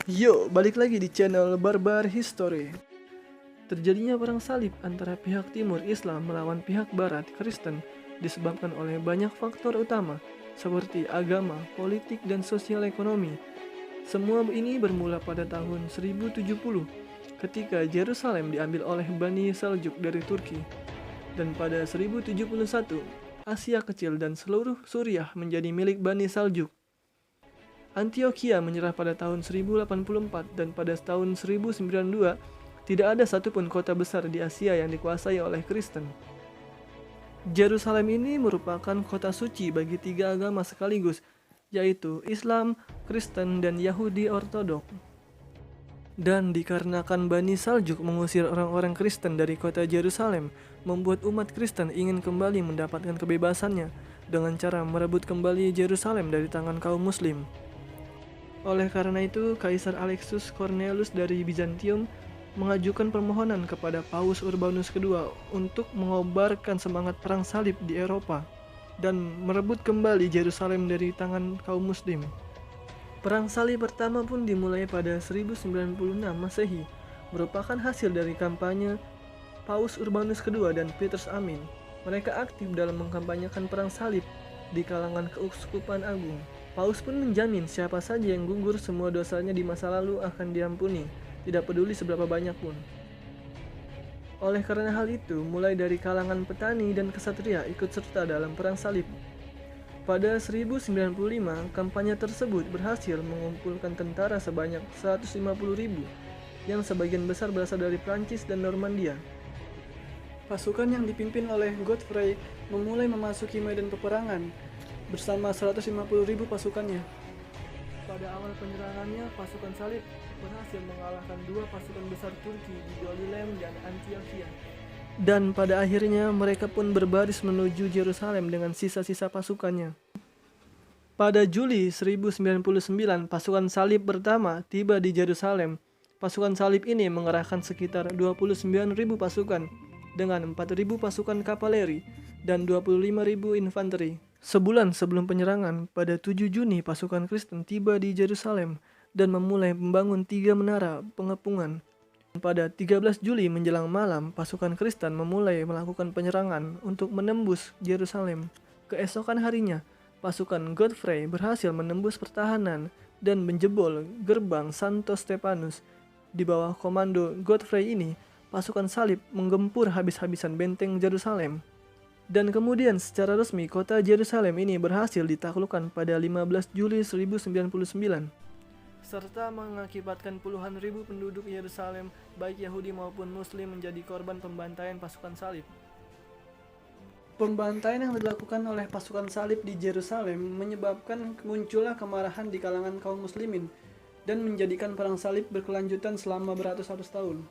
Yo, balik lagi di channel Barbar History. Terjadinya perang salib antara pihak timur Islam melawan pihak barat Kristen disebabkan oleh banyak faktor utama seperti agama, politik, dan sosial ekonomi. Semua ini bermula pada tahun 1070 ketika Yerusalem diambil oleh Bani Seljuk dari Turki. Dan pada 1071, Asia Kecil dan seluruh Suriah menjadi milik Bani Seljuk. Antioquia menyerah pada tahun 1084 dan pada tahun 1092 tidak ada satupun kota besar di Asia yang dikuasai oleh Kristen. Yerusalem ini merupakan kota suci bagi tiga agama sekaligus, yaitu Islam, Kristen, dan Yahudi Ortodok. Dan dikarenakan Bani Saljuk mengusir orang-orang Kristen dari kota Yerusalem, membuat umat Kristen ingin kembali mendapatkan kebebasannya dengan cara merebut kembali Yerusalem dari tangan kaum Muslim. Oleh karena itu, Kaisar Alexius Cornelius dari Bizantium mengajukan permohonan kepada Paus Urbanus II untuk mengobarkan semangat perang salib di Eropa dan merebut kembali Yerusalem dari tangan kaum Muslim. Perang salib pertama pun dimulai pada 1096 Masehi, merupakan hasil dari kampanye Paus Urbanus II dan Petrus Amin. Mereka aktif dalam mengkampanyekan perang salib di kalangan keuskupan agung. Paus pun menjamin siapa saja yang gugur semua dosanya di masa lalu akan diampuni, tidak peduli seberapa banyak pun. Oleh karena hal itu, mulai dari kalangan petani dan kesatria ikut serta dalam perang salib. Pada 1095, kampanye tersebut berhasil mengumpulkan tentara sebanyak 150.000, yang sebagian besar berasal dari Prancis dan Normandia. Pasukan yang dipimpin oleh Godfrey memulai memasuki medan peperangan bersama 150.000 pasukannya. Pada awal penyerangannya, pasukan salib berhasil mengalahkan dua pasukan besar Turki di Galileum dan Antioquia. Dan pada akhirnya mereka pun berbaris menuju Yerusalem dengan sisa-sisa pasukannya. Pada Juli 1099, pasukan salib pertama tiba di Yerusalem. Pasukan salib ini mengerahkan sekitar 29.000 pasukan dengan 4.000 pasukan kavaleri dan 25.000 infanteri. Sebulan sebelum penyerangan, pada 7 Juni pasukan Kristen tiba di Yerusalem dan memulai membangun 3 menara pengepungan. Pada 13 Juli menjelang malam, pasukan Kristen memulai melakukan penyerangan untuk menembus Yerusalem. Keesokan harinya, pasukan Godfrey berhasil menembus pertahanan dan menjebol gerbang Santo Stefanus. Di bawah komando Godfrey ini, pasukan salib menggempur habis-habisan benteng Yerusalem. Dan kemudian secara resmi kota Yerusalem ini berhasil ditaklukkan pada 15 Juli 1099, serta mengakibatkan puluhan ribu penduduk Yerusalem, baik Yahudi maupun Muslim, menjadi korban pembantaian pasukan salib. Pembantaian yang dilakukan oleh pasukan salib di Yerusalem menyebabkan munculnya kemarahan di kalangan kaum muslimin dan menjadikan perang salib berkelanjutan selama beratus-ratus tahun.